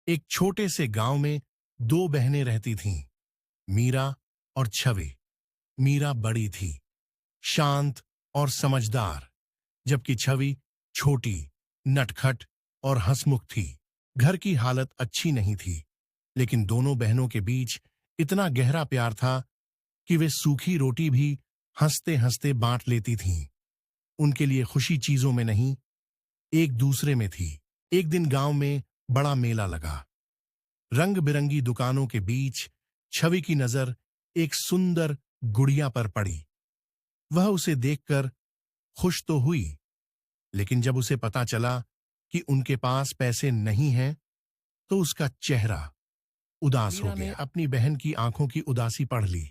एक छोटे से गांव में दो बहनें रहती थीं, मीरा और छवि। मीरा बड़ी थी, शांत और समझदार, जबकि छवि छोटी, नटखट और हंसमुख थी। घर की हालत अच्छी नहीं थी, लेकिन दोनों बहनों के बीच इतना गहरा प्यार था कि वे सूखी रोटी भी हंसते हंसते बांट लेती थीं। उनके लिए खुशी चीजों में नहीं, एक दूसरे में थी। एक दिन गांव में बड़ा मेला लगा। रंग बिरंगी दुकानों के बीच छवि की नजर एक सुंदर गुड़िया पर पड़ी। वह उसे देखकर खुश तो हुई, लेकिन जब उसे पता चला कि उनके पास पैसे नहीं हैं, तो उसका चेहरा उदास हो गया। मीरा ने अपनी बहन की आंखों की उदासी पढ़ ली।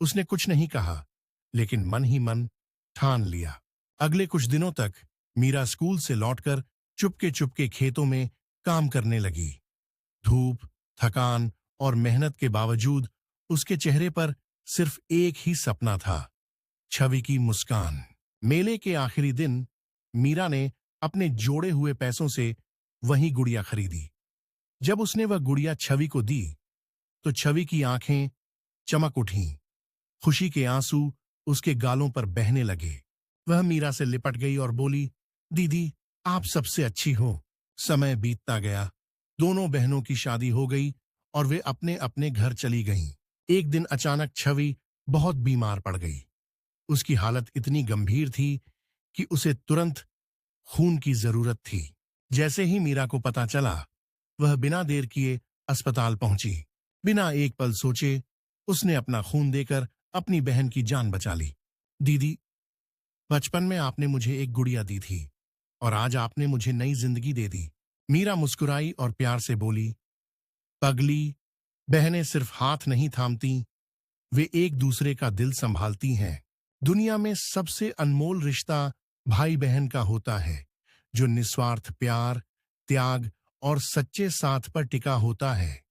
उसने कुछ नहीं कहा, लेकिन मन ही मन ठान लिया। अगले कुछ दिनों तक मीरा स्कूल से लौटकर चुपके चुपके खेतों में काम करने लगी। धूप, थकान और मेहनत के बावजूद उसके चेहरे पर सिर्फ एक ही सपना था, छवि की मुस्कान। मेले के आखिरी दिन मीरा ने अपने जोड़े हुए पैसों से वही गुड़िया खरीदी। जब उसने वह गुड़िया छवि को दी, तो छवि की आंखें चमक उठीं। खुशी के आंसू उसके गालों पर बहने लगे। वह मीरा से लिपट गई और बोली, दीदी, आप सबसे अच्छी हो। समय बीतता गया। दोनों बहनों की शादी हो गई और वे अपने अपने घर चली गईं। एक दिन अचानक छवि बहुत बीमार पड़ गई। उसकी हालत इतनी गंभीर थी कि उसे तुरंत खून की जरूरत थी। जैसे ही मीरा को पता चला, वह बिना देर किए अस्पताल पहुंची। बिना एक पल सोचे उसने अपना खून देकर अपनी बहन की जान बचा ली। दीदी, बचपन में आपने मुझे एक गुड़िया दी थी और आज आपने मुझे नई जिंदगी दे दी। मीरा मुस्कुराई और प्यार से बोली, पगली, बहनें सिर्फ हाथ नहीं थामती, वे एक दूसरे का दिल संभालती हैं। दुनिया में सबसे अनमोल रिश्ता भाई बहन का होता है, जो निस्वार्थ प्यार, त्याग और सच्चे साथ पर टिका होता है।